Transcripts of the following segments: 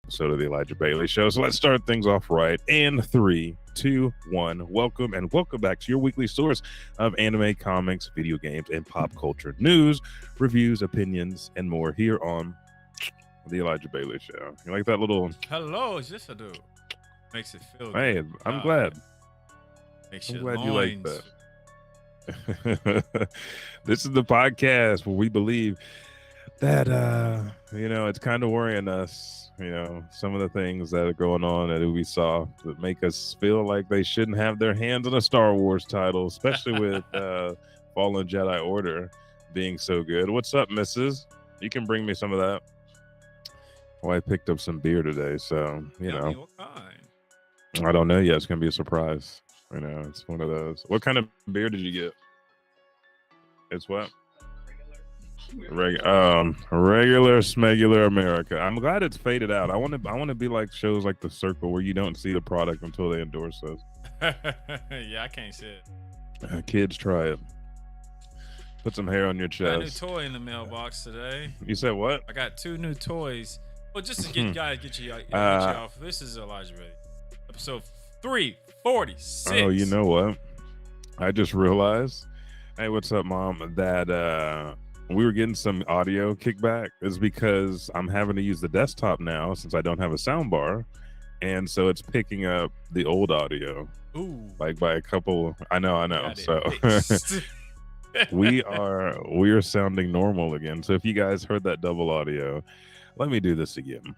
episode of the Elijah Bailey Show. So let's start things off right. And 3, 2, 1. Welcome back to your weekly source of anime, comics, video games, and pop culture news, reviews, opinions, and more here on the Elijah Bailey Show. You like that little? Hello, is this a dude? Makes it feel Hey, good. I'm glad. Makes I'm your glad you like loins. that. This is the podcast where we believe that it's kind of worrying us, some of the things that are going on at Ubisoft that make us feel like they shouldn't have their hands on a Star Wars title, especially with Fallen Jedi Order being so good. What's up, missus? You can bring me some of that. Well, I picked up some beer today, so What kind? I don't know yet. It's gonna be a surprise. It's one of those. What kind of beer did you get? It's what? Regular smegular America. I'm glad it's faded out. I want to be like shows like The Circle where you don't see the product until they endorse us. Yeah, I can't see it. Kids, try it. Put some hair on your Got a new chest. toy in the mailbox today. You said what? I got 2 new toys. Well, just to get you off. This is Elijah Bailey, episode 346. Oh, you know what? I just realized. Hey, what's up, Mom? That we were getting some audio kickback is because I'm having to use the desktop now since I don't have a sound bar, and so it's picking up the old audio. Ooh, Like by a couple. I know. So we are sounding normal again. So if you guys heard that double audio, let me do this again.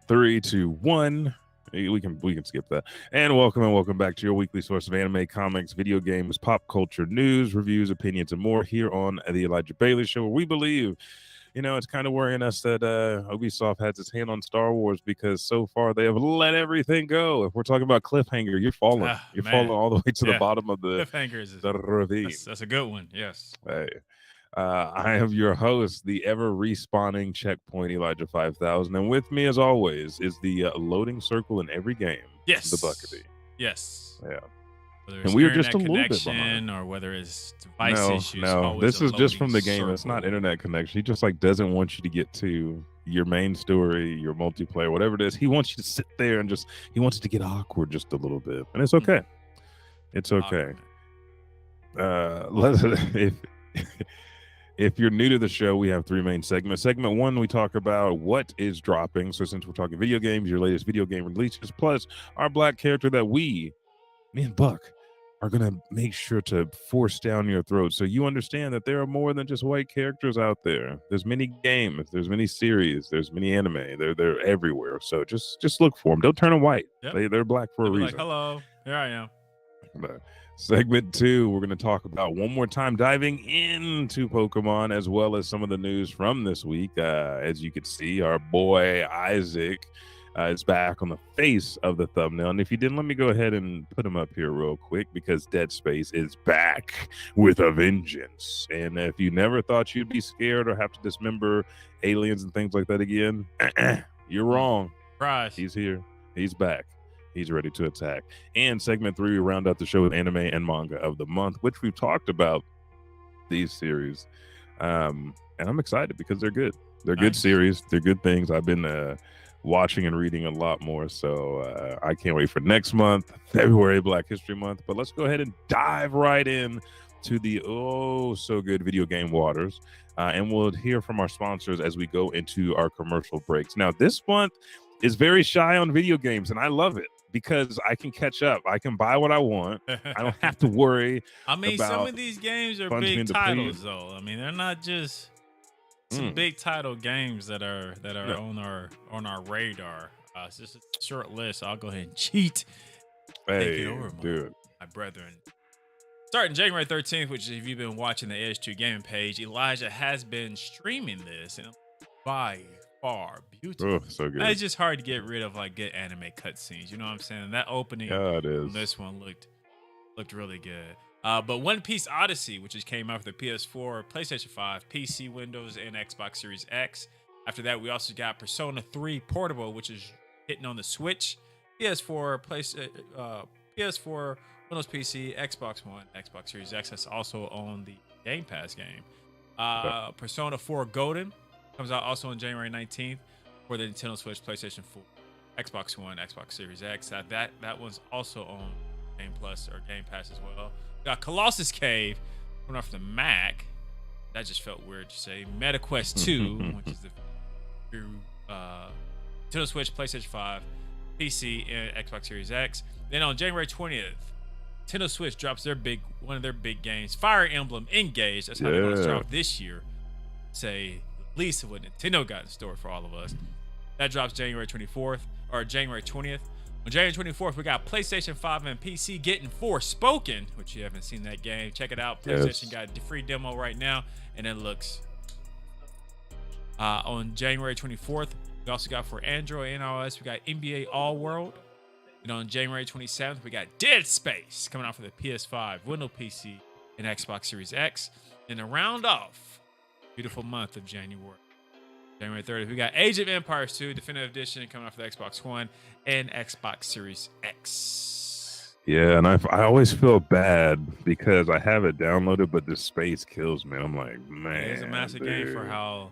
3, 2, 1. We can skip that. And welcome back to your weekly source of anime, comics, video games, pop culture news, reviews, opinions, and more here on the Elijah Bailey Show, where we believe, it's kind of worrying us that Ubisoft has its hand on Star Wars because so far they have let everything go. If we're talking about cliffhanger, you're falling. You're falling all the way to the bottom of the cliffhangers. The ravine. That's a good one. Yes. Hey. I am your host, the ever respawning checkpoint Elijah 5000, and with me, as always, is the loading circle in every game. Yes, the buckity. Yes, yeah. Whether And we are just a little bit connection behind, or whether it's device issues. No, this is just from the game. Circle. It's not internet connection. He just doesn't want you to get to your main story, your multiplayer, whatever it is. He wants you to sit there and he wants it to get awkward just a little bit, and it's okay. It's okay. If you're new to the show, we have 3 main segments. Segment 1, we talk about what is dropping. So since we're talking video games, your latest video game releases, plus our black character that me and Buck, are going to make sure to force down your throat so you understand that there are more than just white characters out there. There's many games, there's many series, there's many anime. They're everywhere. So just look for them. Don't turn them white. Yep. They're black for a reason. Hello, here I am. Segment 2, we're going to talk about one more time diving into Pokemon as well as some of the news from this week. As you can see, our boy Isaac is back on the face of the thumbnail. And if you didn't, let me go ahead and put him up here real quick because Dead Space is back with a vengeance. And if you never thought you'd be scared or have to dismember aliens and things like that again, you're wrong. Surprise. He's here. He's back. He's ready to attack. And segment 3, we round out the show with anime and manga of the month, which we've talked about these series. And I'm excited because they're good. They're good series. They're good things. I've been watching and reading a lot more. So I can't wait for next month, February, Black History Month. But let's go ahead and dive right in to the so good video game waters. And we'll hear from our sponsors as we go into our commercial breaks. Now, this month is very shy on video games, and I love it. Because I can catch up. I can buy what I want. I don't have to worry. About some of these games are big titles, though. I mean, they're not just some big title games that are on our radar. It's just a short list. I'll go ahead and cheat. Hey, take it over, dude. My brethren. Starting January 13th, which if you've been watching the Edge2 gaming page, Elijah has been streaming this, and by far beautiful. Oh, so good. It's just hard to get rid of good anime cutscenes. You know what I'm saying? That opening it is. This one looked really good. But One Piece Odyssey, which came out for the PS4, PlayStation 5, PC, Windows, and Xbox Series X. After that, we also got Persona 3 Portable, which is hitting on the Switch, PS4, PS4, Windows PC, Xbox One, Xbox Series X. That's also on the Game Pass game. Persona 4 Golden comes out also on January 19th. for the Nintendo Switch, PlayStation 4, Xbox One, Xbox Series X. That one's also on Game Plus or Game Pass as well. We got Colossus Cave coming off the Mac. That just felt weird to say. MetaQuest 2, which is the Nintendo Switch, PlayStation 5, PC, and Xbox Series X. Then on January 20th, Nintendo Switch drops one of their big games, Fire Emblem Engage. That's how they're going to start off this year. Say the least of what Nintendo got in store for all of us. That drops January 24th or January 20th. On January 24th, we got PlayStation 5 and PC getting Forspoken, which you haven't seen that game. Check it out. PlayStation got a free demo right now, and it looks. On January 24th, we also got for Android and iOS, we got NBA All World. And on January 27th, we got Dead Space coming out for the PS5, Windows PC, and Xbox Series X. And to round off, beautiful month of January 30th, we got Age of Empires 2 Definitive Edition coming out for the Xbox One and Xbox Series X. Yeah, and I always feel bad because I have it downloaded, but the space kills me. I'm like, man, it's a massive game for how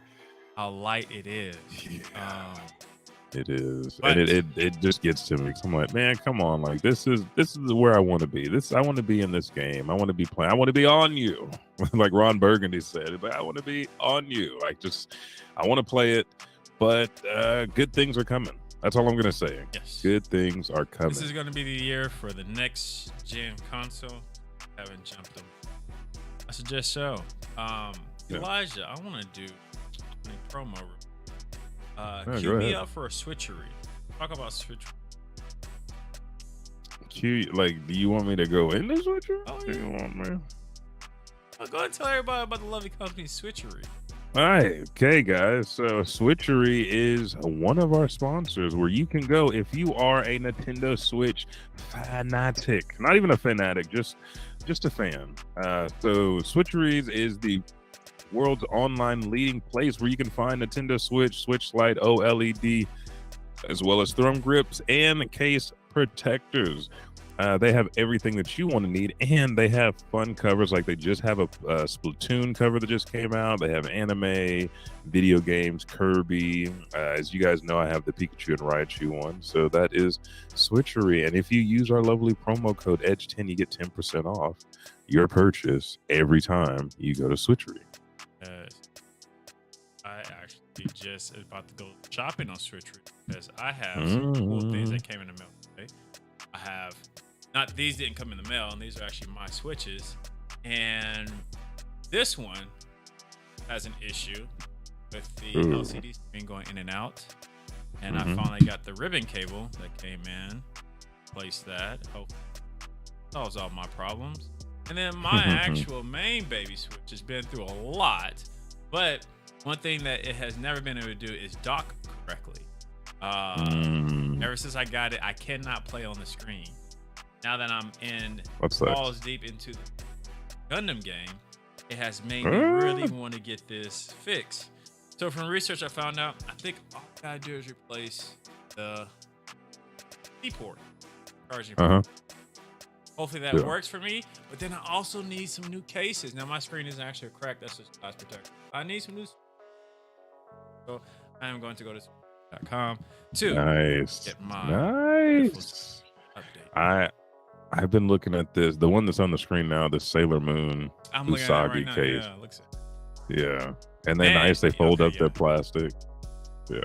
light it is. It is, and it just gets to me. I'm like, man, come on, like this is where I want to be. I want to be in this game. I want to be playing. I want to be on you, like Ron Burgundy said. But I want to be on you. I want to play it, but good things are coming. That's all I'm gonna say. Yes, good things are coming. This is gonna be the year for the next gen console. Haven't jumped them. I suggest so. Elijah, I want to do a promo. Cue me up for a switchery. Talk about switchery. Do you want me to go in the switchery? Oh, yeah. You want me? Well, go and tell everybody about the lovely company Switchery. All right, okay, guys. So Switchery is one of our sponsors where you can go if you are a Nintendo Switch fanatic. Not even a fanatic, just a fan. So Switcheries is the world's online leading place where you can find Nintendo Switch, Switch Lite, OLED, as well as thumb grips and case protectors. They have everything that you want to need, and they have fun covers. Like they just have a Splatoon cover that just came out. They have anime, video games, Kirby. As you guys know, I have the Pikachu and Raichu one. So that is Switchery. And if you use our lovely promo code EDGE10, you get 10% off your purchase every time you go to Switchery. I actually just about to go shopping on Switchery because I have some cool things that came in the mail today. I have. Not these didn't come in the mail, and these are actually my Switches. And this one has an issue with the LCD screen going in and out. And I finally got the ribbon cable that came in. Placed that. Hopefully solves all my problems. And then my actual main baby Switch has been through a lot. But one thing that it has never been able to do is dock correctly. Ever since I got it, I cannot play on the screen. Now that I'm balls deep into the Gundam game, it has made me really want to get this fixed. So from research I found out, I think all I gotta do is replace the C port, charging port. Hopefully that works for me, but then I also need some new cases. Now my screen isn't actually a crack, that's just glass protector. I need some new. So I am going to go to .com to get my update. I've been looking at this, the one that's on the screen now, the Sailor Moon Usagi case. Yeah, it looks yeah, and they're nice. They fold up their plastic. Yeah.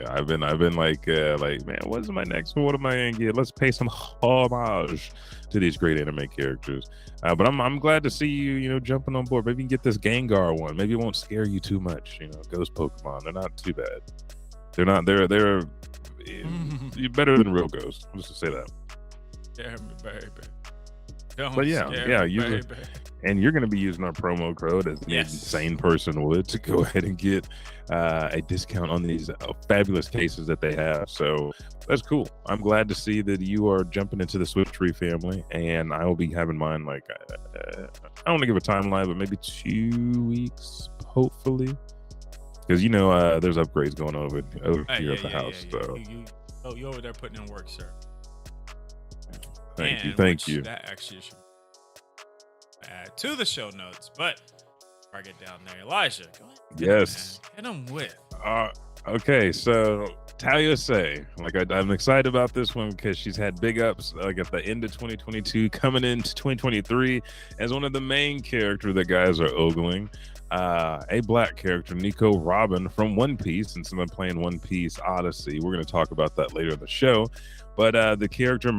I've been like, man, what's my next one? What am I gonna get? Let's pay some homage to these great anime characters. But I'm glad to see you, jumping on board. Maybe you can get this Gengar one. Maybe it won't scare you too much. Ghost Pokemon. They're not too bad. They're not. They're better than real ghosts. I'm just gonna say that. But and you're going to be using our promo code as an insane person would to go ahead and get a discount on these fabulous cases that they have. So that's cool. I'm glad to see that you are jumping into the Switchery family, and I will be having mine I don't want to give a timeline, but maybe 2 weeks, hopefully, because there's upgrades going over here at the house. So you over there putting in work, sir. Thank you. That actually should add to the show notes, but before I get down there, Elijah, go ahead. Yes. Hit him with. All Okay, so Talia Say, like I'm excited about this one because she's had big ups like at the end of 2022, coming into 2023 as one of the main characters that guys are ogling. A black character, Nico Robin from One Piece, and someone playing One Piece Odyssey. We're going to talk about that later in the show. But the character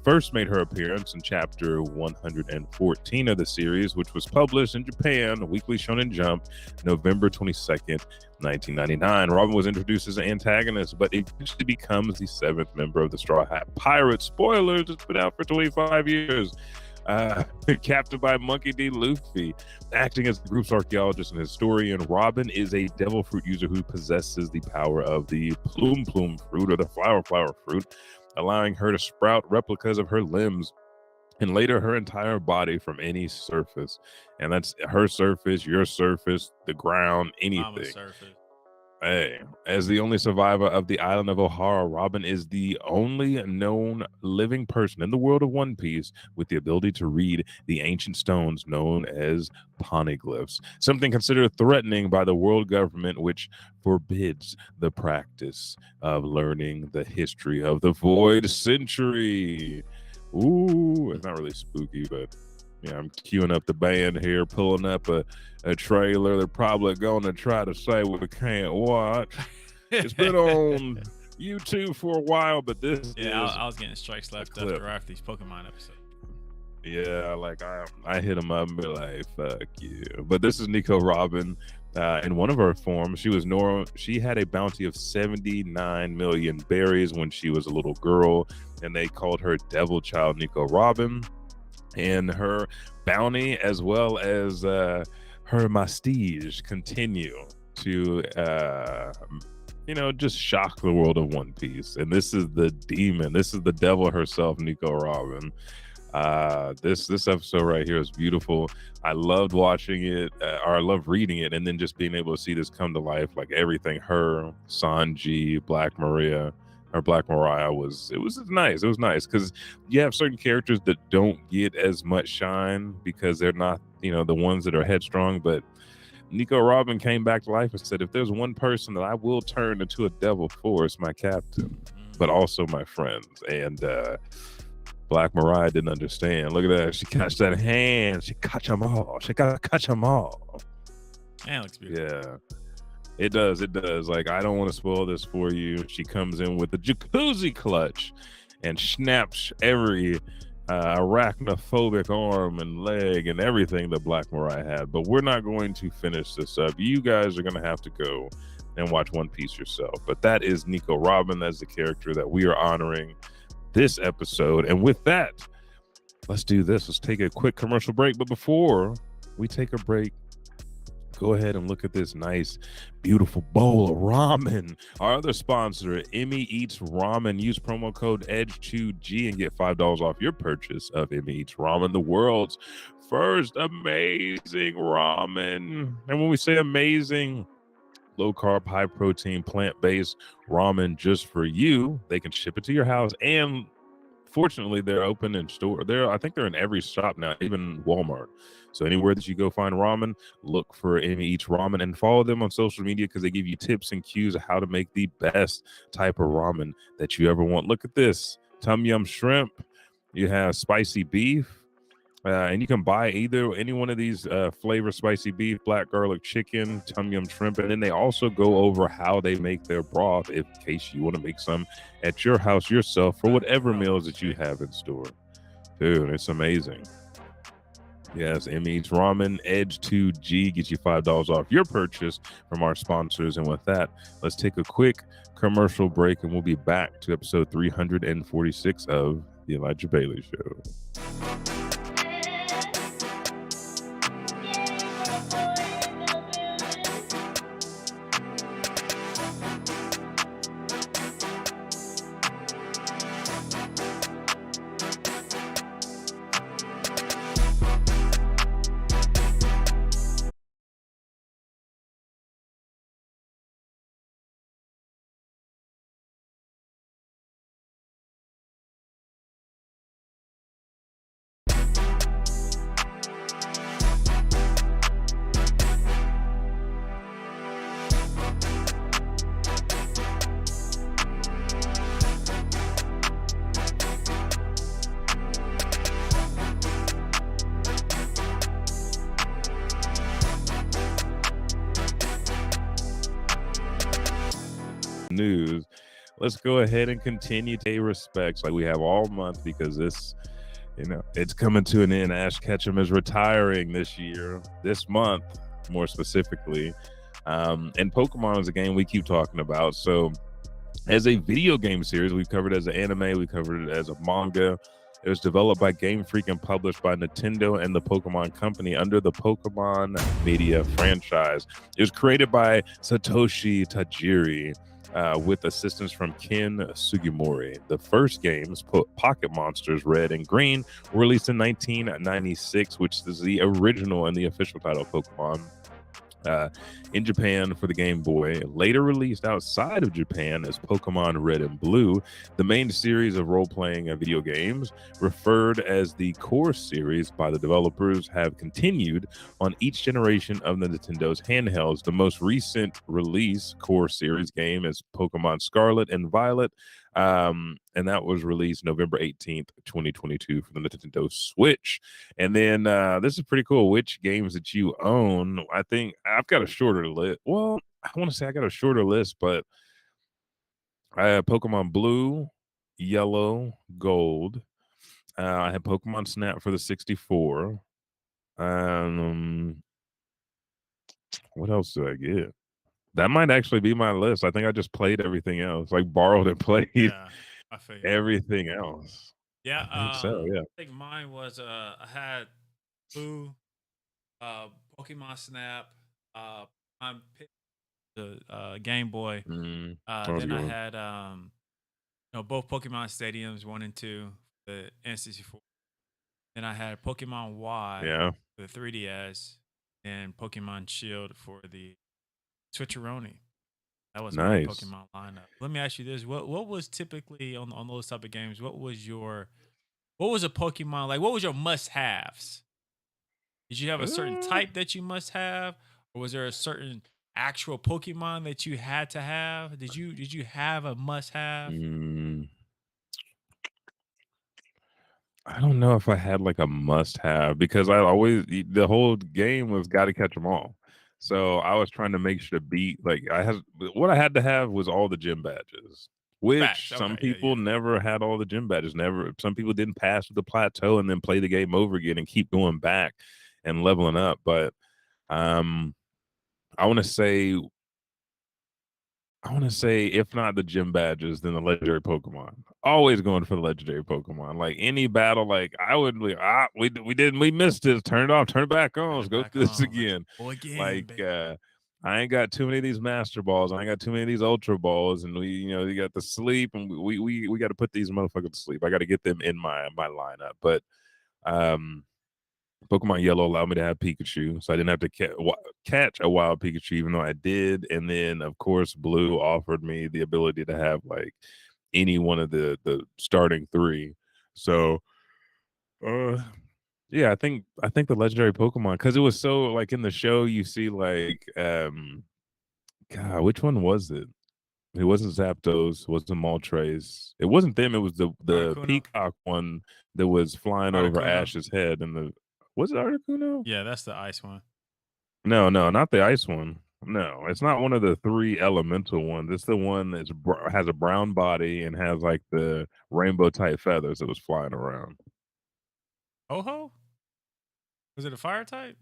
first made her appearance in chapter 114 of the series, which was published in Japan, Weekly Shonen Jump, November 22nd, 1999. Robin was introduced as an antagonist, but eventually becomes the seventh member of the Straw Hat Pirates. Spoilers, it's been out for 25 years. Captured by Monkey D. Luffy, acting as the group's archaeologist and historian. Robin is a devil fruit user who possesses the power of the plume fruit, or the flower fruit, allowing her to sprout replicas of her limbs and later her entire body from any surface. And that's her surface, your surface, the ground, Mama's anything. surface. Hey, as the only survivor of the island of Ohara, Robin is the only known living person in the world of One Piece with the ability to read the ancient stones known as poneglyphs, something considered threatening by the world government, which forbids the practice of learning the history of the Void Century. Ooh, it's not really spooky, but yeah, I'm queuing up the band here, pulling up a trailer. They're probably going to try to say we can't watch. It's been on YouTube for a while, but this is I was getting strikes left after these Pokemon episodes. Yeah, like I hit him up and be like, "Fuck you." But this is Nico Robin. In one of her forms, she had a bounty of 79 million berries when she was a little girl, and they called her Devil Child Nico Robin. And her bounty, as well as her prestige, continue to just shock the world of One Piece. And this is the demon, this is the devil herself, Nico Robin. This episode right here is beautiful. I loved watching it, or I love reading it, and then just being able to see this come to life, like everything. Her, Sanji, Black Maria, or Black Mariah was nice. It was nice because you have certain characters that don't get as much shine because they're not, the ones that are headstrong. But Nico Robin came back to life and said, if there's one person that I will turn into a devil for, it's my captain, but also my friends. And Black Mariah didn't understand. Look at that. She catch that hand. She catch them all. She got to catch them all. Man, looks beautiful. Yeah. It does. Like, I don't want to spoil this for you. She comes in with the jacuzzi clutch and snaps every arachnophobic arm and leg and everything that Black Mariah had. But we're not going to finish this up. You guys are going to have to go and watch One Piece yourself. But that is Nico Robin. That's the character that we are honoring this episode. And with that, let's do this. Let's take a quick commercial break. But before we take a break, go ahead and look at this nice, beautiful bowl of ramen. Our other sponsor, Emmy Eats Ramen. Use promo code EDGE2G and get $5 off your purchase of Emmy Eats Ramen, the world's first amazing ramen. And when we say amazing, low carb, high protein, plant-based ramen just for you. They can ship it to your house, and fortunately they're open in store. I think they're in every shop now, even Walmart. So anywhere that you go find ramen, look for Emmy Eats Ramen and follow them on social media because they give you tips and cues of how to make the best type of ramen that you ever want. Look at this. Tom Yum shrimp. You have spicy beef. And you can buy any one of these flavor spicy beef, black garlic chicken, tom yum shrimp. And then they also go over how they make their broth in case you want to make some at your house yourself for whatever meals that you have in store. Dude, it's amazing. Yes, Emmy Eats Ramen, EDGE2G, gets you $5 off your purchase from our sponsors. And with that, let's take a quick commercial break and we'll be back to episode 346 of The Elijah Bailey Show. news, let's go ahead and continue to pay respects like we have all month because this, it's coming to an end. Ash Ketchum is retiring this month, more specifically. And Pokemon is a game we keep talking about. So, as a video game series, we've covered it as an anime, we covered it as a manga. It was developed by Game Freak and published by Nintendo and the Pokemon Company under the Pokemon Media franchise. It was created by Satoshi Tajiri with assistance from Ken Sugimori. The first games, Pocket Monsters Red and Green, were released in 1996, which is the original and the official title of Pokemon. In Japan for the Game Boy, later released outside of Japan as Pokemon Red and Blue. The main series of role-playing video games, referred as the Core series by the developers, have continued on each generation of the Nintendo's handhelds. The most recent release Core series game is Pokemon Scarlet and Violet, and that was released November 18th, 2022 for the Nintendo Switch. And then this is pretty cool. Which games that you own? I think I've got a shorter list. Well, I want to say I got a shorter list, but I have Pokemon Blue, Yellow, Gold. I have Pokemon Snap for the 64. What else do I get? That might actually be my list. I think I just played everything else, like borrowed and played Yeah, I feel you. everything else. Yeah, I think so. Yeah. I think mine was I had Blue, Pokemon Snap, on the Game Boy. That was a Then good I one. had both Pokemon Stadiums 1 and 2, the N64. Then I had Pokemon Y, Yeah. the 3DS, and Pokemon Shield for the Switcheroni. That was my Nice. Pokemon lineup. Let me ask you this: what was typically on those type of games? What was a Pokemon like? What was your must haves? Did you have a certain Uh, type that you must have, or was there a certain actual Pokemon that you had to have? Did you have a must have? mm, I don't know if I had like a must have because the whole game was got to catch them all. So I was trying to make sure to beat like what I had to have was all the gym badges, Facts. which some Okay. Yeah. people Yeah. never had all the gym badges. Never, some people didn't pass the plateau and then play the game over again and keep going back and leveling up. But um, I want to say if not the gym badges, then the legendary Pokemon. Always going for the legendary Pokemon. Like any battle, like I would be we missed this. Turn it off, turn it back on. Turn Let's it go back through this on. Let's again. go again, Like baby. I ain't got too many of these master balls. I ain't got too many of these ultra balls, and we got the sleep, and we got to put these motherfuckers to sleep. I got to get them in my lineup. But um Pokemon Yellow allowed me to have Pikachu, so I didn't have to catch a wild Pikachu, even though I did. And then, of course, Blue offered me the ability to have like any one of the starting three. So, uh, yeah, I think the legendary Pokemon because it was so like in the show you see like God, which one was it? It wasn't Zapdos, it wasn't Moltres. It wasn't them. It was the Articuno. peacock one that was flying over Articuno. Ash's head. And was it Articuno? Yeah, that's the ice one. No, no, not the ice one. No, it's not one of the three elemental ones. It's the one that has a brown body and has like the rainbow type feathers that was flying around. Ho-Ho? Was it a fire type?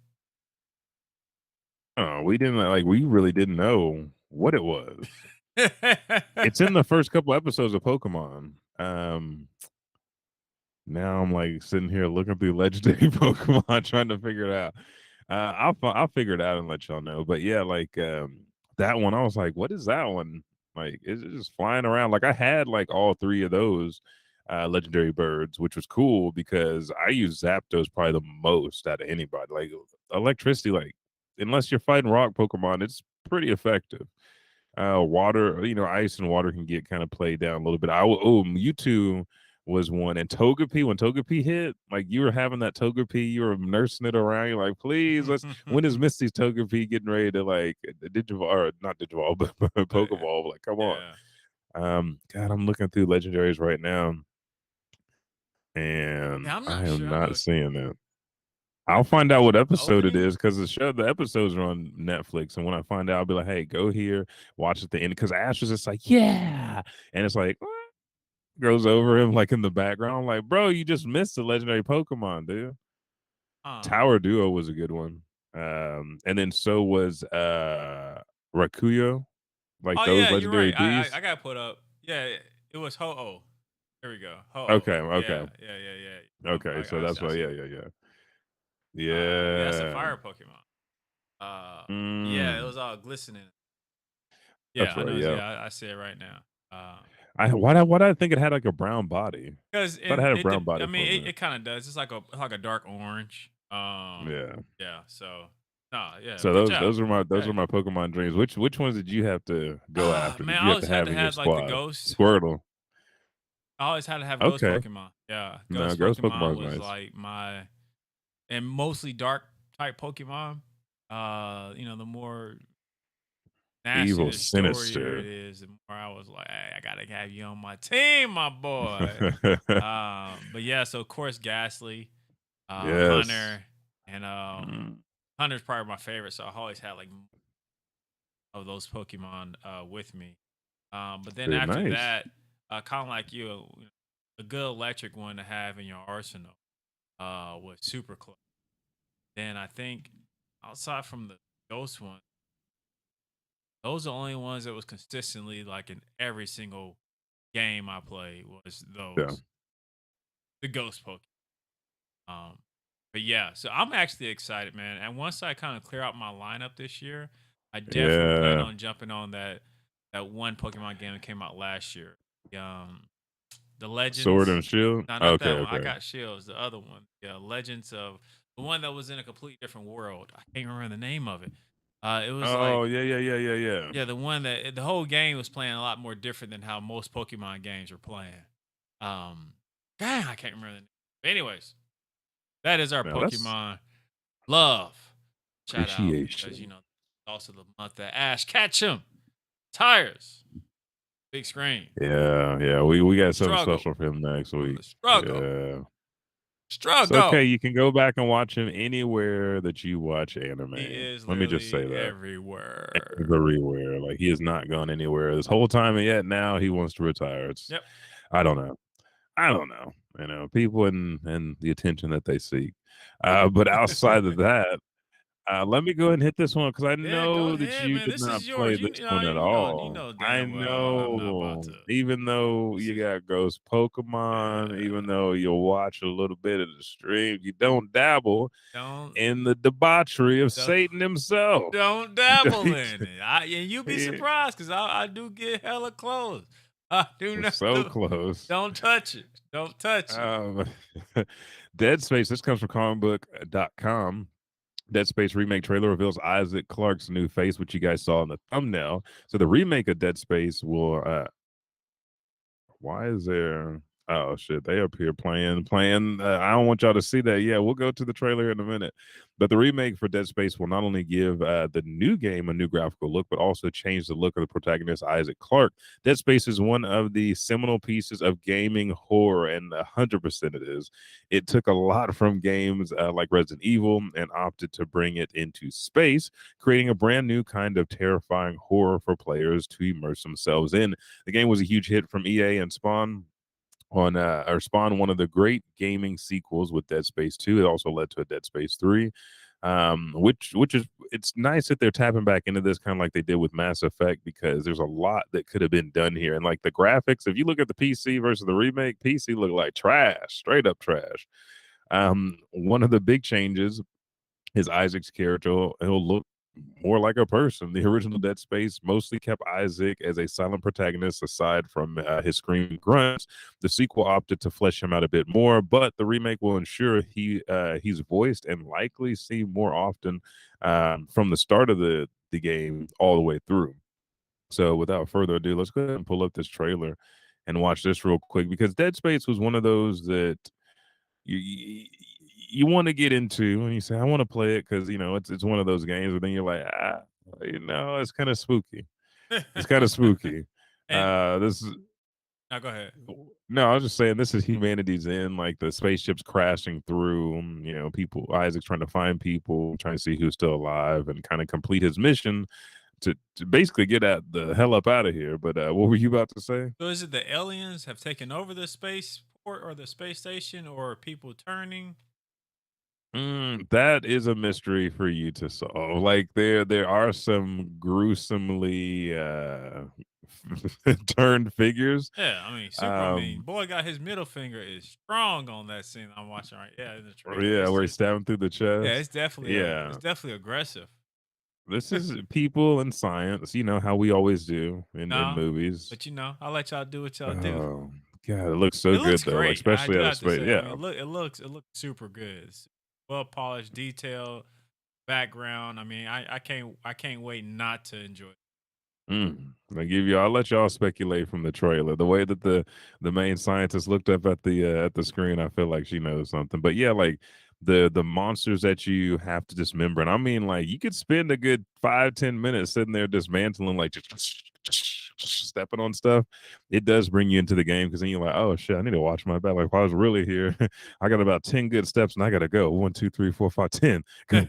Oh, we really didn't know what it was. It's in the first couple episodes of Pokemon. Now I'm like sitting here looking through legendary Pokemon trying to figure it out. I'll figure it out and let y'all know. But yeah, like that one, I was like, what is that one? Like, is it just flying around? Like I had like all three of those legendary birds, which was cool because I use Zapdos probably the most out of anybody. Like electricity, like unless you're fighting rock Pokemon, it's pretty effective. Water, ice and water can get kind of played down a little bit. Mewtwo was one, and Togepi. When Togepi hit, like you were having that Togepi, you were nursing it around. You're like, please, let's. When is Misty's Togepi getting ready to like Digivolve or not Digivolve, but Pokeball? Like, come on. Yeah. God, I'm looking through legendaries right now, and Yeah, I'm I not am sure. I not know seeing that. I'll find out what The episode it opening? is because the episodes are on Netflix, and when I find out, I'll be like, "Hey, go here, watch at the end." Because Ash was just like, "Yeah," and it's like goes over him like in the background. I'm like, bro, you just missed the legendary Pokemon, dude. Uh, Tower Duo was a good one, and then so was Rakuyo, like oh those yeah, you're legendary right. I beasts. I got put up. Yeah, it was Ho-Oh. There we go. Ho-Oh. Okay, okay, Yeah. okay. So that's I why, see yeah, it. yeah, yeah, Yeah, that's a yeah. fire Pokemon. Uh, yeah, it Mm, was all glistening. Yeah, that's I right. know. Yeah. Yeah, I see it right now. Why did I think it had like a brown body? Because Thought it and had a it, brown I body for mean, a minute. it kind of does. It's like a dark orange. Yeah. Yeah. So, nah, yeah, So good those job. those are my those Okay. are my Pokemon dreams. Which ones did you have to go Ah, after? man, Did I you have to always had have to in your have like the squad? ghost. Squirtle. I always had to have ghost Okay. Pokemon. Yeah, No, ghost Ghost Pokemon Pokemon's was nice. like my and mostly dark type Pokemon. The more nasty Evil, the storier it sinister. is, the more I was like, hey, I gotta have you on my team, my boy. But yeah, so of course Ghastly, Yes. Hunter, and Mm, Hunter's probably my favorite. So I always had like of those Pokemon with me. But then very after nice. that, kind of like you, a good electric one to have in your arsenal was super close. Then I think outside from the ghost one, those are the only ones that was consistently like in every single game I played was Yeah. the ghost Pokemon. Um, but yeah, so I'm actually excited, man. And once I kind of clear out my lineup this year, I definitely plan Yeah. on jumping on that one Pokemon game that came out last year. The Sword Legends. and Shield. No, not Okay, that one. I okay. got Shields. The other one. Yeah, Legends of the one that was in a completely different world. I can't remember the name of it. It was Oh, like yeah, yeah, yeah, yeah, yeah. yeah, the one that the whole game was playing a lot more different than how most Pokemon games were playing. Um, dang, I can't remember the name. But anyways, that is our Now that's Pokemon love shout out because appreciation. also the month that Ash Ketchum tires big screen Yeah, yeah. We got something struggle special for him next from week. the struggle Yeah. It's okay. struggle. You can go back and watch him anywhere that you watch He anime. is Let me just say literally that. everywhere. Everywhere. Like he has not gone anywhere this whole time, and yet now he wants to retire. It's Yep. I don't know. I don't know. People and the attention that they seek. But outside of that, let me go ahead and hit this one because I Yeah, go know that ahead, you man. did This not is play yours. this one at You all. know I damn well I'm not about know, to. even though This you is got Ghost Pokemon, yeah. even though you'll watch a little bit of the stream, you don't dabble Don't in the debauchery of don't Satan himself. don't You dabble don't- in it. And you'll be he- surprised because I do get hella close. I do We're not so do. close. Don't touch it. Don't touch it. Um, Dead Space, this comes from comicbook.com. Dead Space remake trailer reveals Isaac Clarke's new face, which you guys saw in the thumbnail. So the remake of Dead Space will why is there oh shit, they up here playing I don't want y'all to see that. Yeah, we'll go to the trailer in a minute. But the remake for Dead Space will not only give the new game a new graphical look, but also change the look of the protagonist Isaac Clarke. Dead Space is one of the seminal pieces of gaming horror, and 100% it is. It took a lot from games like Resident Evil and opted to bring it into space, creating a brand new kind of terrifying horror for players to immerse themselves in. The game was a huge hit from EA and Spawn Spawn, one of the great gaming sequels with Dead Space 2. It also led to a Dead Space 3. Which is it's nice that they're tapping back into this kind of like they did with Mass Effect because there's a lot that could have been done here. And like the graphics, if you look at the PC versus the remake, PC look like trash, straight up trash. One of the big changes is Isaac's character. He'll look more like a person. The original Dead Space mostly kept Isaac as a silent protagonist aside from his screaming grunts. The sequel opted to flesh him out a bit more, but the remake will ensure he's voiced and likely seen more often from the start of the game all the way through. So without further ado, let's go ahead and pull up this trailer and watch this real quick because Dead Space was one of those that you you want to get into and you say I want to play it because it's one of those games, but then you're like it's kind of spooky. It's kind of spooky. and This is Now go ahead. No, I was just saying this is humanity's end, like the spaceships crashing through, people Isaac's trying to find people, trying to see who's still alive and kind of complete his mission to basically get at the hell up out of here. But what were you about to say? So is it the aliens have taken over the spaceport or the space station, or people turning? That is a mystery for you to solve. Like there are some gruesomely turned figures. Yeah, I mean, super. I mean, Um boy got his middle finger is strong on that scene I'm watching right. Yeah, in the trailer. yeah, It's where he just stabbed him through the yeah, chest. it's Yeah. definitely aggressive. This is people and science, how we always do in No, movies. but I'll let y'all do what y'all do. Oh god, it looks so It looks good though, like great. I especially do out of have to space. say. I Yeah. mean, it looks super good. It's well polished, detailed background. I mean, I can't wait not to enjoy it. I'll let y'all speculate from the trailer. The way that the main scientist looked up at the screen, I feel like she knows something. But yeah, like the monsters that you have to dismember, and I mean like you could spend a good 5-10 minutes sitting there dismantling, like just stepping on stuff. It does bring you into the game because then you're like, oh shit, I need to watch my back. Like if I was really here, I got about 10 good steps and I gotta go. 1, 2, 3, 4, 5, 10. Go.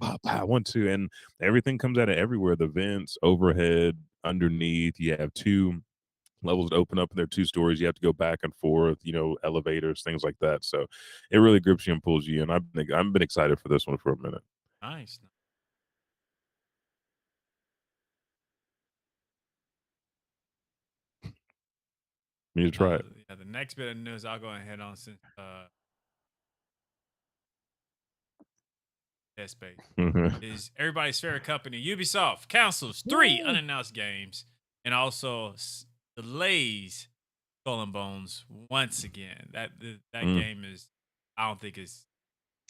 Pow, pow, 1, 2, and everything comes out of everywhere. The vents, overhead, underneath. You have two levels that open up and they're 2 stories. You have to go back and forth, elevators, things like that. So it really grips you and pulls you in. I've been excited for this one for a minute. Nice. You need to try it. Yeah, the next bit of news I'll go ahead on since Dead Space Mhm. is everybody's favorite company, Ubisoft, cancels three Woo! unannounced games and also delays Skull and Bones once again. That Mm. game is, I don't think it's.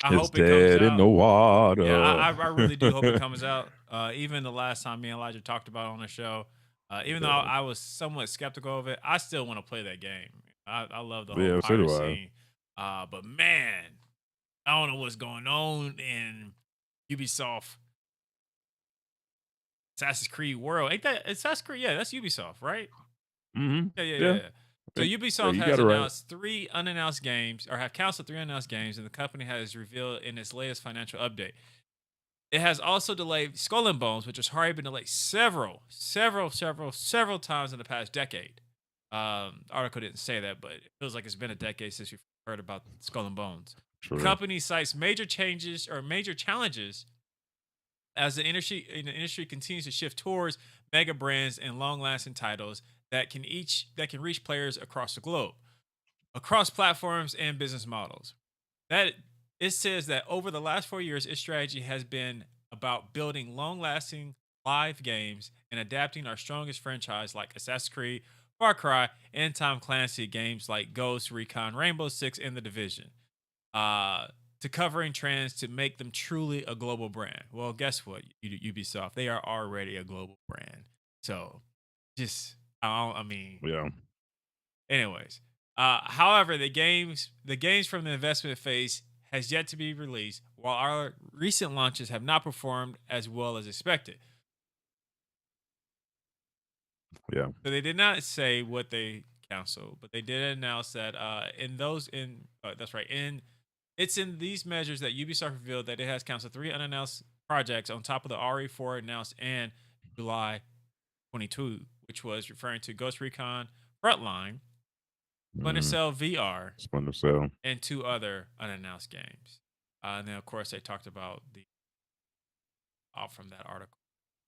I It's hope it comes dead in the out. Yeah, water. I really do hope it comes out. Even the last time me and Elijah talked about it on the show, even though Yeah. I was somewhat skeptical of it, I still want to play that game. I love the whole Yeah, so pirate do I. scene. But man, I don't know what's going on in Ubisoft Assassin's Creed world. Ain't that Assassin's Creed? Yeah, that's Ubisoft, right? Yeah. Yeah. So Yeah, Ubisoft you has got it right. announced three unannounced games, or have canceled three unannounced games, and the company has revealed in its latest financial update. It has also delayed Skull and Bones, which has already been delayed several times in the past decade. Article didn't say that, but it feels like it's been a decade since we've heard about Skull and Bones. The True. company cites major changes or major challenges as the industry continues to shift towards mega brands and long-lasting titles that can reach players across the globe, across platforms and business models. That it says that over the last 4 years, its strategy has been about building long-lasting live games and adapting our strongest franchise like Assassin's Creed, Far Cry, and Tom Clancy games like Ghost Recon, Rainbow Six, and The Division. Uh, to covering trends to make them truly a global brand. Well, guess what, Ubisoft, they are already a global brand. So, just I mean, Yeah. anyways. However, the games from the investment phase has yet to be released, while our recent launches have not performed as well as expected. Yeah. So they did not say what they canceled, but they did announce that in those in that's right in it's in these measures that Ubisoft revealed that it has canceled three unannounced projects on top of the already four announced in July 22, which was referring to Ghost Recon Frontline, Splinter Mm. Cell VR, Splinter Cell. and two other unannounced games. And then, of course, they talked about the off from that article.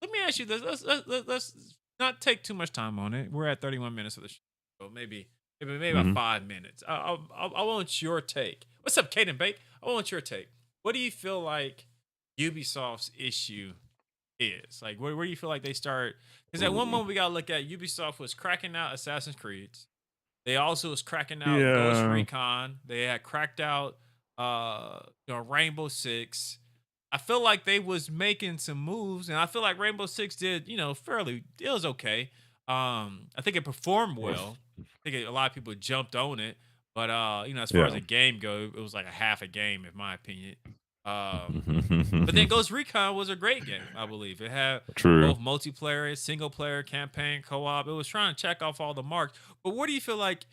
Let me ask you this. Let's not take too much time on it. We're at 31 minutes of the show. So maybe about Mhm. 5 minutes. I want your take. What's up, Caden Bake? I want your take. What do you feel like Ubisoft's issue is? Like, where do you feel like they start? Because at one Ooh. moment we gotta look at Ubisoft was cracking out Assassin's Creeds. They also was cracking out Ghost Yeah. Recon. They had cracked out Rainbow Six. I feel like they was making some moves, and I feel like Rainbow Six did, fairly it was okay. I think it performed well. I think a lot of people jumped on it. But as far as Yeah. a game go, it was like a half a game, in my opinion. But then Ghost Recon was a great game, I believe. It had True. both multiplayer, single player, campaign, co-op. It was trying to check off all the marks. But where do you feel like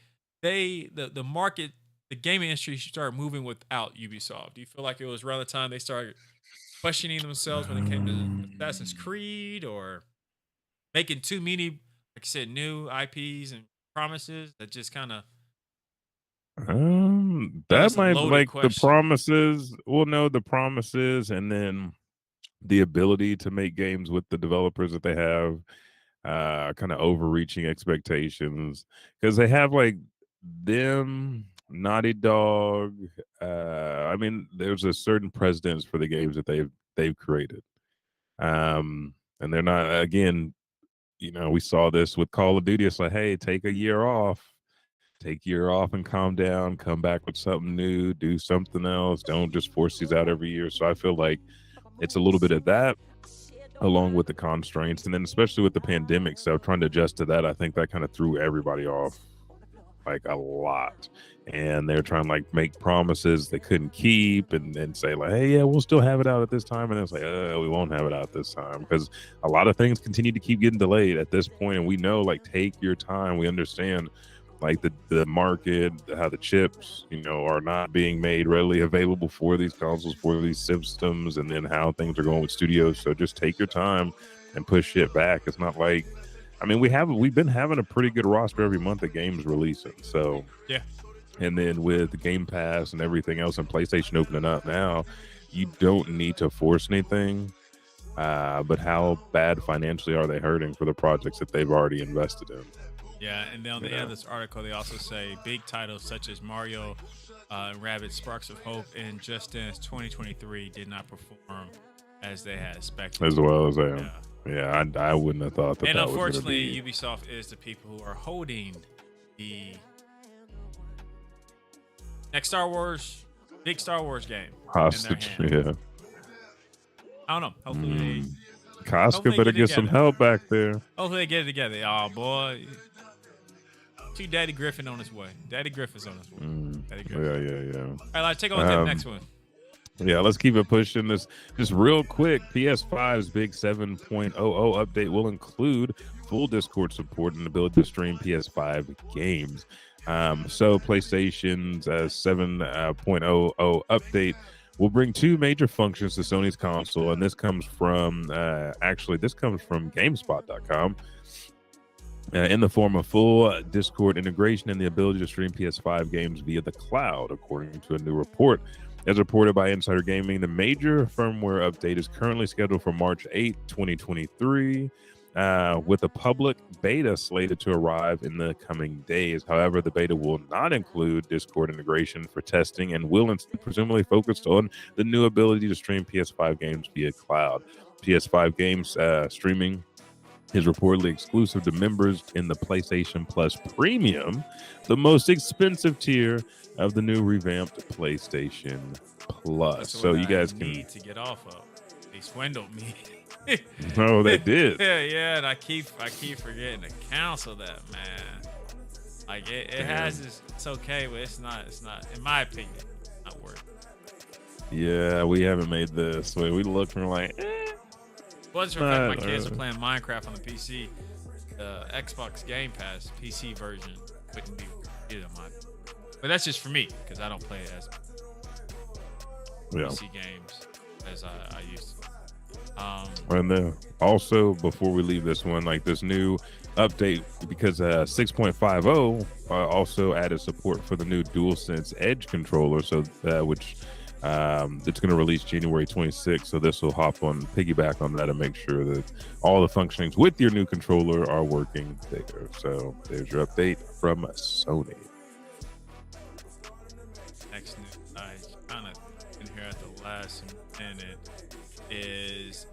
the market, the gaming industry should start moving without Ubisoft? Do you feel like it was around the time they started questioning themselves when it came to Assassin's Creed, or making too many, like I said, new IPs and promises that just kind of That that's a might loaded like the question. promises. Well, no, the promises, and then the ability to make games with the developers that they have, kind of overreaching expectations because they have like them, Naughty Dog. I mean, there's a certain precedence for the games that they've created, and they're not again. We saw this with Call of Duty. It's like, hey, take a year off and calm down, come back with something new, do something else. Don't just force these out every year. So I feel like it's a little bit of that along with the constraints. And then especially with the pandemic stuff, trying to adjust to that, I think that kind of threw everybody off like a lot. And they're trying to like make promises they couldn't keep and then say like, hey, yeah, we'll still have it out at this time. And it's like, we won't have it out this time because a lot of things continue to keep getting delayed at this point. And we know like take your time. We understand like the market, how the chips, are not being made readily available for these consoles, for these systems, and then how things are going with studios. So just take your time and push it back. It's not like, I mean, we've been having a pretty good roster every month of games releasing. So Yeah. and then with the Game Pass and everything else and PlayStation opening up now, you don't need to force anything. But how bad financially are they hurting for the projects that they've already invested in? Yeah, and then on the end of this article, they also say big titles such as Mario and Rabbids Sparks of Hope and Just Dance 2023 did not perform as they had expected. As well as Yeah. I wouldn't have thought that. And that was unfortunately, Ubisoft is the people who are holding the next big Star Wars game hostage. in their hand. Yeah. I don't know. Hopefully, Casca hopefully better get get some together. help back there. hopefully they get it together. Oh boy, see Daddy Griffin on his way. Daddy Griffin's on his way. Daddy Griffin. Yeah. All right, let's take on to the next one. Yeah, let's keep it pushing this just real quick. PS5's big 7.00 update will include full Discord support and ability to stream PS5 games. So PlayStation's 7.00 update will bring two major functions to Sony's console, and this comes from GameSpot.com. In the form of full Discord integration and the ability to stream PS5 games via the cloud, according to a new report. As reported by Insider Gaming, the major firmware update is currently scheduled for March 8, 2023, with a public beta slated to arrive in the coming days. However, the beta will not include Discord integration for testing and will instead presumably focus on the new ability to stream PS5 games via cloud. PS5 games streaming is reportedly exclusive to members in the PlayStation Plus Premium, the most expensive tier of the new revamped PlayStation Plus. So you guys can need to get off of. They swindled me. Oh, they did. yeah, and I keep forgetting to cancel that, man. Like it has this. It's okay, but it's not. In my opinion, not worth it. Yeah, we haven't made this. We look and we're like, What's for fact my kids are playing Minecraft on the PC. The Xbox Game Pass PC version wouldn't be good on my. But that's just for me because I don't play it as PC games as I used to. And then also before we leave this one, like this new update, because 6.50 also added support for the new DualSense Edge controller, so which it's going to release January 26th. So this will piggyback on that and make sure that all the functionings with your new controller are working there. So there's your update from Sony. Next news I kind of been here at the last minute is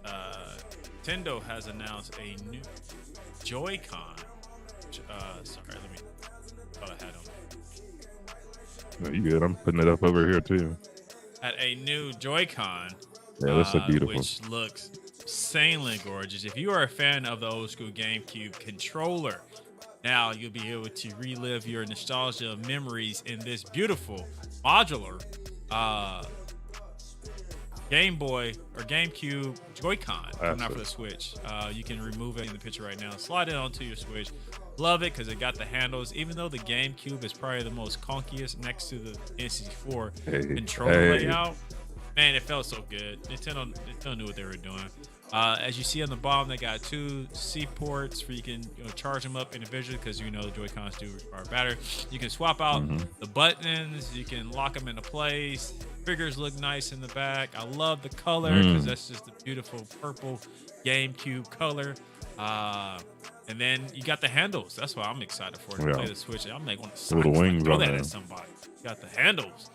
Nintendo has announced a new Joy-Con. Sorry, let me thought I had them. No, you good? I'm putting it up over here too. At a new Joy-Con. Yeah, that's a beautiful. Which looks insanely gorgeous. If you are a fan of the old school GameCube controller, now you'll be able to relive your nostalgia memories in this beautiful modular Game Boy or GameCube Joy-Con coming out for it. the Switch. You can remove it in the picture right now. Slide it onto your Switch. Love it because it got the handles. Even though the GameCube is probably the most conkiest next to the N64 controller layout, man, it felt so good. Nintendo knew what they were doing. As you see on the bottom, they got 2 C ports where you can charge them up individually because the Joy-Cons do require battery. You can swap out the buttons. You can lock them into place. Figures look nice in the back. I love the color because that's just a beautiful purple GameCube color. And then you got the handles. That's why I'm excited for it to play the Switch. I'm like, want to little wings throw on that there. at somebody. You got the handles.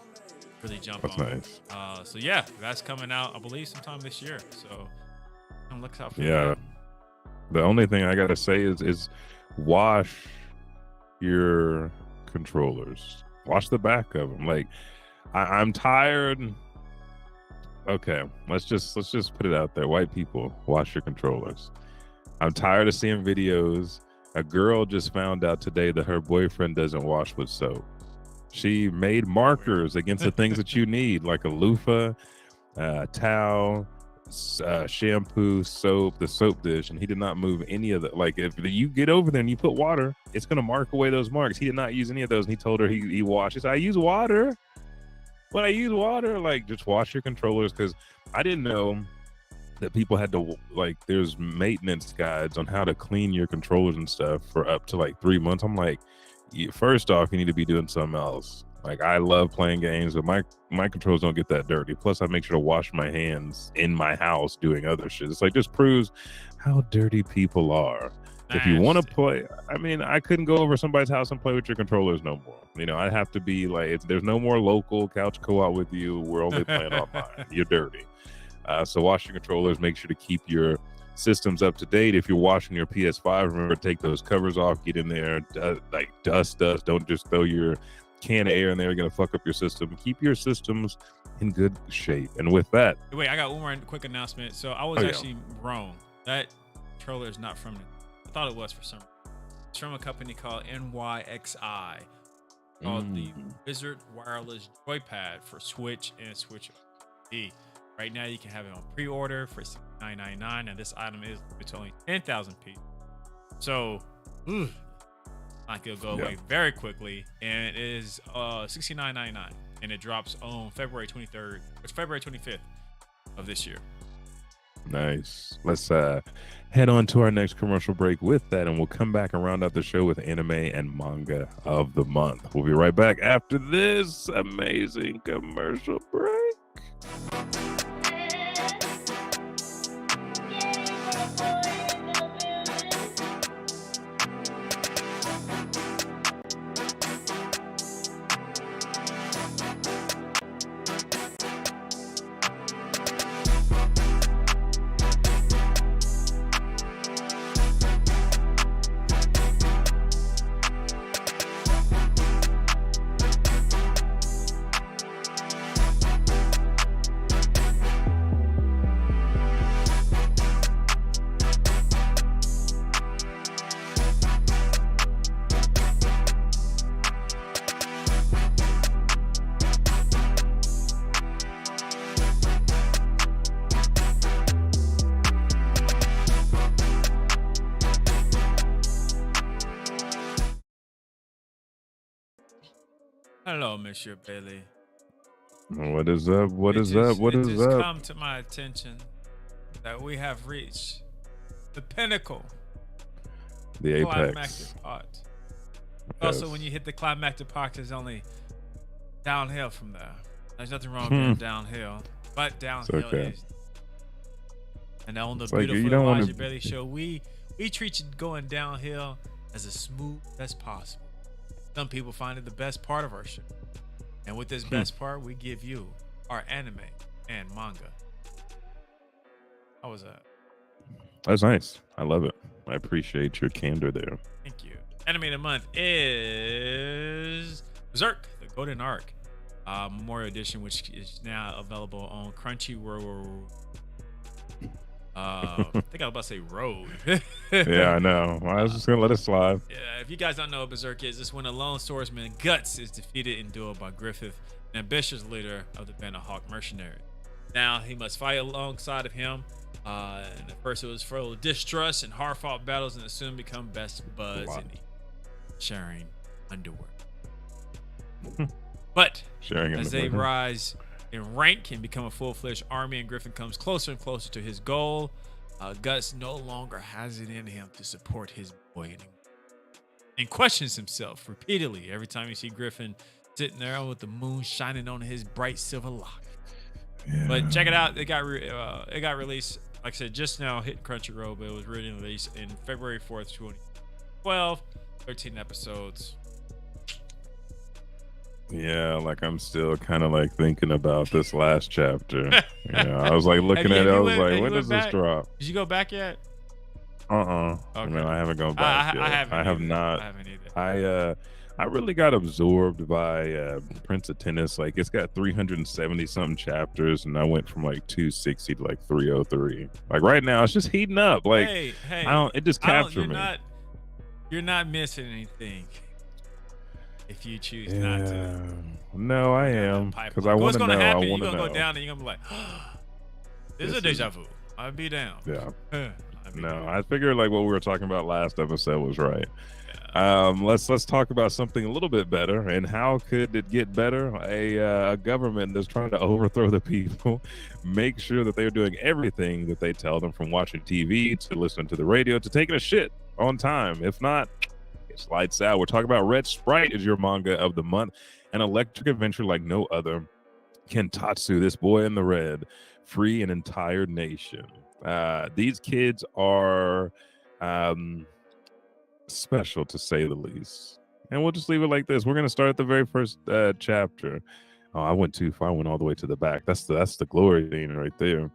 Really jump That's on. nice. So yeah, that's coming out, I believe, sometime this year. So look out for Yeah. The only thing I gotta say is wash your controllers. Wash the back of them. Like I'm tired. Okay, let's just put it out there. White people, wash your controllers. I'm tired of seeing videos. A girl just found out today that her boyfriend doesn't wash with soap. She made markers against the things that you need, like a loofah, towel, shampoo, soap, the soap dish, and he did not move any of that. Like if you get over there and you put water, it's gonna mark away those marks. He did not use any of those, and he told her he washed. He said, "I use water. When I use water, like just wash your controllers," because I didn't know that people had to there's maintenance guides on how to clean your controllers and stuff for up to like 3 months. I'm like, first off, you need to be doing something else. Like I love playing games, but my controls don't get that dirty. Plus, I make sure to wash my hands in my house doing other shit. It's like just proves how dirty people are. If you want to play, I mean, I couldn't go over somebody's house and play with your controllers no more. I have to be like, there's no more local couch co-op with you. We're only playing online. You're dirty. So wash your controllers. Make sure to keep your systems up to date. If you're washing your PS5, remember to take those covers off. Get in there, like dust. Don't just throw your can of air in there. You're gonna fuck up your system. Keep your systems in good shape. And with that, wait, I got one more quick announcement. So I was actually wrong. That controller is not from it. I thought it was for some reason. It's from a company called NYXI, called the Wizard Wireless Joypad for Switch and Switch OD. Right now, you can have it on pre-order for $69.99, and this item it's only 10,000 pieces. So, like it'll go away very quickly, and it is $69.99, and it drops on February 23rd. It's February 25th of this year. Nice. Let's head on to our next commercial break with that, and we'll come back and round out the show with anime and manga of the month. We'll be right back after this amazing commercial break. Hello, Monsieur Bailey. What is up? What is up? What is It just up? come to my attention that we have reached the pinnacle, The apex. climactic part. Also, when you hit the climactic part, there's only downhill from there. There's nothing wrong with being downhill, but downhill is. And on the It's like, beautiful you don't wanna- Elijah Bailey show, we treat you going downhill as smooth as possible. Some people find it the best part of our show. And with this best part, we give you our anime and manga. How was that? That's nice. I love it. I appreciate your candor there. Thank you. Anime of the month is Berserk, the Golden Arc, Memorial Edition, which is now available on Crunchyroll. I think I was about to say Road. Yeah, I know. I was just gonna let it slide. Yeah, if you guys don't know what Berserk is, it's when a lone swordsman, Guts, is defeated in duel by Griffith, an ambitious leader of the band of Hawk mercenaries. Now he must fight alongside of him. And at first it was full of distrust and hard-fought battles, and it soon become best buds and sharing underwear. But as they rise in rank and become a full-fledged army, and Griffin comes closer and closer to his goal, Gus no longer has it in him to support his boy anymore, and questions himself repeatedly every time you see Griffin sitting there with the moon shining on his bright silver lock. Yeah. But check it out. It got released, like I said, just now, hit Crunchyroll, but it was released in February 4th, 2012. 13 episodes. Yeah, like I'm still kind of like thinking about this last chapter. I was like looking at it. I was like, when does this drop? Did you go back yet? Okay. I mean, I haven't gone back yet. I have not. I haven't either. I really got absorbed by Prince of Tennis. Like, it's got 370 something chapters, and I went from like 260 to like 303. Like right now, it's just heating up. Like, it just captured me. You're not missing anything if you choose not to. No, I am, because I want to know. What's gonna happen? You're gonna go down, and you're gonna be like, "This is a deja vu." I'll be down. Yeah. I figured like what we were talking about last episode was right. Let's talk about something a little bit better. And how could it get better? A government that's trying to overthrow the people, make sure that they're doing everything that they tell them, from watching TV to listening to the radio to taking a shit on time. If not, it's lights out. We're talking about Red Sprite is your manga of the month, an electric adventure like no other. Kentatsu, this boy in the red, free an entire nation. These kids are special, to say the least, and we'll just leave it like this. We're going to start at the very first chapter. Oh, I went too far. I went all the way to the back. That's the glory thing right there.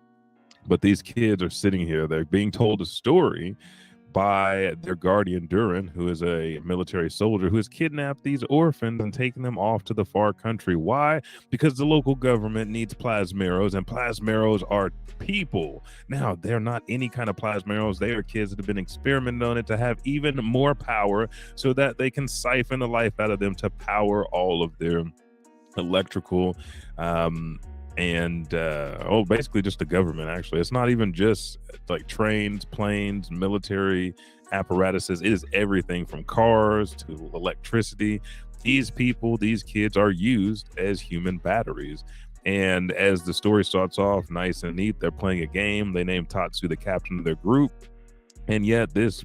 But these kids are sitting here. They're being told a story by their guardian Durin, who is a military soldier who has kidnapped these orphans and taken them off to the far country. Why? Because the local government needs plasmeros, and plasmeros are people. Now, they're not any kind of plasmeros. They are kids that have been experimenting on it to have even more power, so that they can siphon the life out of them to power all of their electrical basically just the government. Actually, it's not even just like trains, planes, military apparatuses. It is everything from cars to electricity. These kids are used as human batteries. And as the story starts off nice and neat, they're playing a game. They name Tatsu the captain of their group, and yet this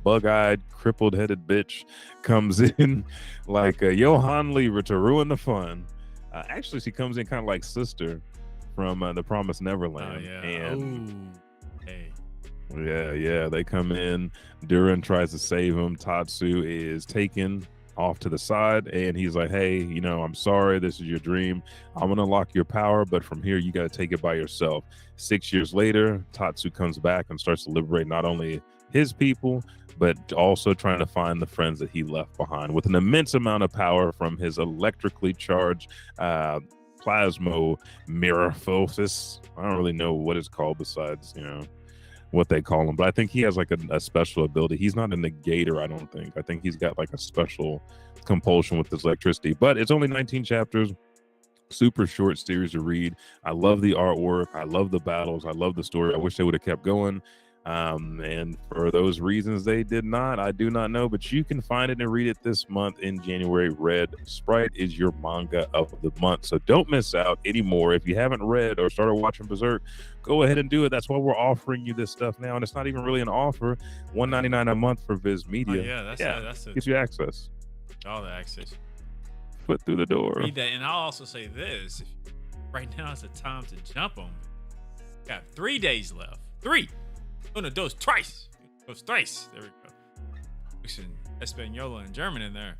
bug-eyed, crippled-headed bitch comes in like a Johann Lever to ruin the fun. Actually, she comes in kind of like Sister from The Promised Neverland. They come in. Durin tries to save him. Tatsu is taken off to the side, and he's like, hey, I'm sorry, this is your dream. I'm gonna lock your power, but from here you got to take it by yourself. 6 years later, Tatsu comes back and starts to liberate not only his people, but also trying to find the friends that he left behind, with an immense amount of power from his electrically charged plasmomorphosis. I don't really know what it's called besides, what they call him, but I think he has like a special ability. He's not a negator, I don't think. I think he's got like a special compulsion with his electricity, but it's only 19 chapters. Super short series to read. I love the artwork. I love the battles. I love the story. I wish they would have kept going. And for those reasons they did not, I do not know, but you can find it and read it this month in January. Red Sprite is your manga of the month, so don't miss out anymore. If you haven't read or started watching Berserk, go ahead and do it. That's why we're offering you this stuff now, and it's not even really an offer. $1.99 a month for Viz Media. That's gives you access. All the access. Foot through the door. Read that, and I'll also say this: right now is the time to jump on me. Got 3 days left. 3. Uno, dos, tres. Dos, tres. There we go. Mixing Espanol and German in there.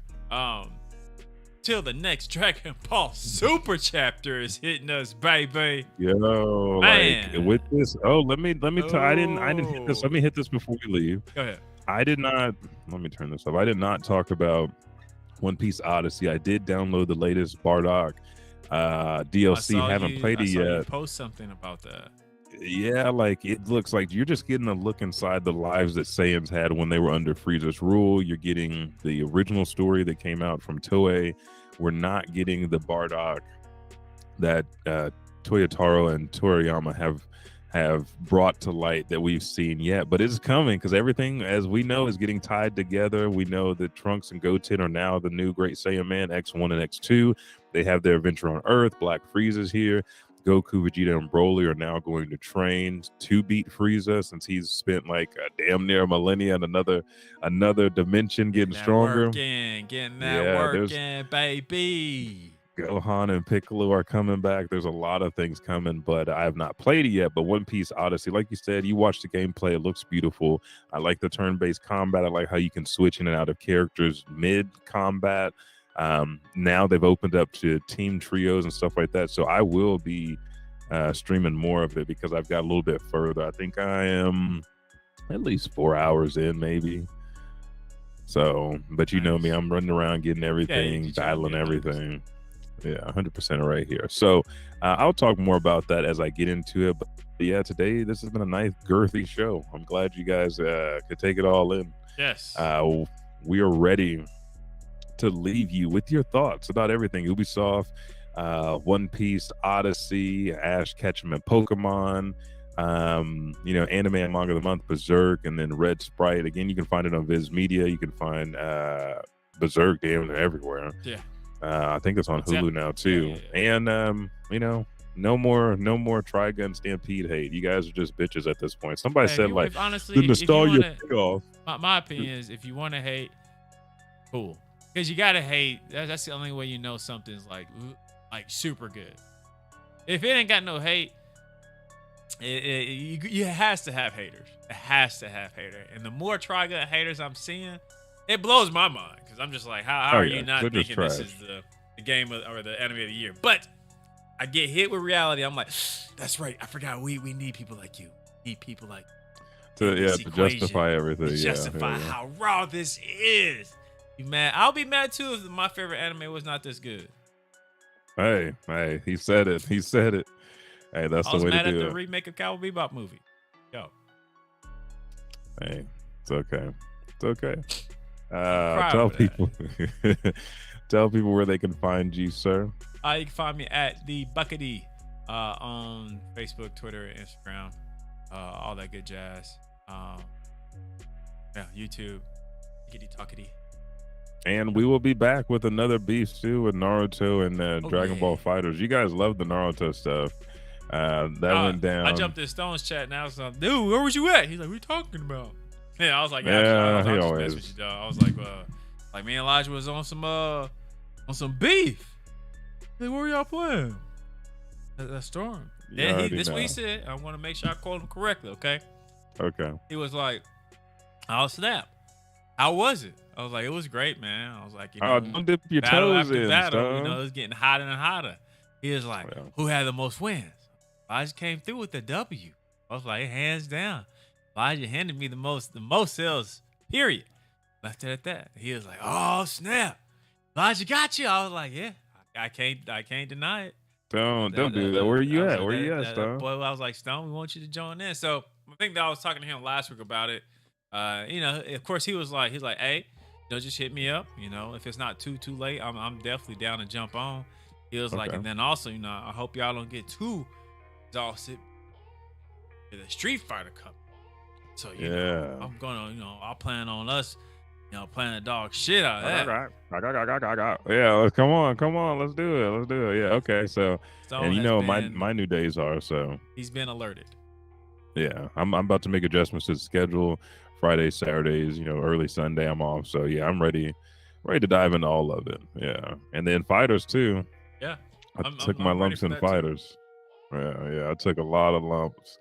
Till the next Dragon Ball Super chapter is hitting us, baby. Yo, man. Like with this. Oh, let me tell. I didn't hit this. Let me hit this before we leave. Go ahead. I did not. Let me turn this up. I did not talk about One Piece Odyssey. I did download the latest Bardock DLC. Haven't played it yet. You post something about that. Yeah, like it looks like you're just getting a look inside the lives that Saiyans had when they were under Frieza's rule. You're getting the original story that came out from Toei. We're not getting the Bardock that Toyotaro and Toriyama have brought to light that we've seen yet, but it's coming because everything, as we know, is getting tied together. We know that Trunks and Goten are now the new Great Saiyan Man, X1 and X2. They have their adventure on Earth. Black Frieza's here. Goku, Vegeta, and Broly are now going to train to beat Frieza since he's spent like a damn near a millennia in another dimension getting stronger. Getting that work in, baby. Gohan and Piccolo are coming back. There's a lot of things coming, but I have not played it yet. But One Piece Odyssey, like you said, you watch the gameplay. It looks beautiful. I like the turn-based combat. I like how you can switch in and out of characters mid-combat. Now they've opened up to team trios and stuff like that. So I will be streaming more of it because I've got a little bit further. I think I am at least 4 hours in, maybe. So, but you know me, I'm running around getting everything, battling everything. Yeah, 100% right here. So I'll talk more about that as I get into it. But yeah, today this has been a nice girthy show. I'm glad you guys could take it all in. Yes. We are ready to leave you with your thoughts about everything Ubisoft, One Piece, Odyssey, Ash Ketchum and Pokemon, anime and manga of the month, Berserk, and then Red Sprite. Again, you can find it on Viz Media. You can find Berserk damn near everywhere. Yeah. I think it's on Hulu now too. Yeah. And no more Trigun Stampede hate. You guys are just bitches at this point. Somebody said like honestly, the nostalgia off. My opinion is if you want to hate, cool. Because you gotta hate. That's the only way you know something's like super good. If it ain't got no hate, it has to have haters. It has to have haters. And the more Trigun haters I'm seeing, it blows my mind because I'm just like, how are you not thinking this is the game or the anime of the year? But I get hit with reality. I'm like, that's right. I forgot we need people like you. We need people like to justify everything. To justify how raw this is. You mad? I'll be mad too if my favorite anime was not this good. Hey, he said it. He said it. Hey, that's the way to do it. I was mad at the remake of Cowboy Bebop movie. Yo. Hey, it's okay. It's okay. Tell people tell people where they can find you, sir. You can find me at thebuckity on Facebook, Twitter, Instagram, all that good jazz. YouTube, Talkity. And we will be back with another beef too with Naruto and Dragon Ball Fighters. You guys love the Naruto stuff. That went down. I jumped in Stone's chat now. So, dude, where was you at? He's like, what are you talking about? Yeah, I was like, yeah, I was just messing with you, dog. I was like me and Elijah was on some beef. Like, where y'all playing? That Storm. Yeah, this what he said. I want to make sure I quote him correctly, okay? Okay. He was like, "I'll snap. How was it?" I was like, "It was great, man." I was like, don't dip your toes in, battle, it's getting hotter and hotter. He was like, "Who had the most wins?" Elijah came through with the W. I was like, hands down. Elijah handed me the most sales, period. Left it at that. He was like, "Oh snap, Elijah got you." I was like, "Yeah, I can't deny it." Don't do that. Where you at? Where you at, Stone? Boy, I was like, Stone, we want you to join in. So I think that I was talking to him last week about it. Of course he's like, hey, just hit me up. If it's not too late, I'm definitely down to jump on. He was like, and then also, I hope y'all don't get too exhausted. The Street Fighter Cup. So I'm gonna, I'll plan on us, playing the dog shit out of that. Yeah, come on, let's do it. Yeah, okay. So and my new days are so he's been alerted. Yeah, I'm about to make adjustments to the schedule. Fridays, Saturdays, early Sunday I'm off. So yeah, I'm ready to dive into all of it. Yeah, and then fighters too. Yeah, I took my lumps in fighters. Yeah, I took a lot of lumps.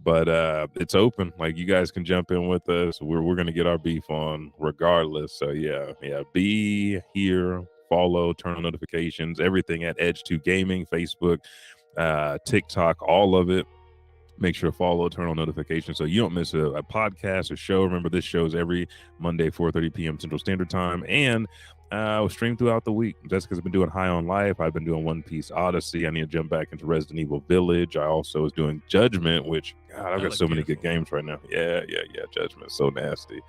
But it's open. Like, you guys can jump in with us. We're gonna get our beef on regardless. So yeah. Be here, follow, turn on notifications, everything at Edge 2 Gaming, Facebook, TikTok, all of it. Make sure to follow, turn on notifications so you don't miss a podcast or show. Remember, this show is every Monday, 4:30 p.m. Central Standard Time, and stream throughout the week. Jessica's been doing High on Life. I've been doing One Piece Odyssey. I need to jump back into Resident Evil Village. I also was doing Judgment, which, God, I've got so many good games right now. Yeah. Judgment, so nasty.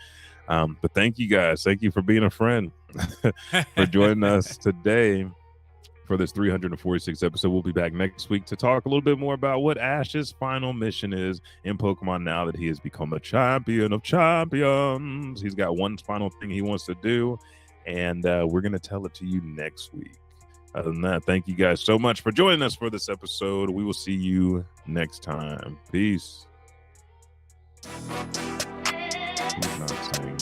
But thank you guys. Thank you for being a friend, for joining us today for this 346th episode. We'll be back next week to talk a little bit more about what Ash's final mission is in Pokemon now that he has become a champion of champions. He's got one final thing he wants to do, and we're going to tell it to you next week. Other than that, thank you guys so much for joining us for this episode. We will see you next time. Peace. He's not saying.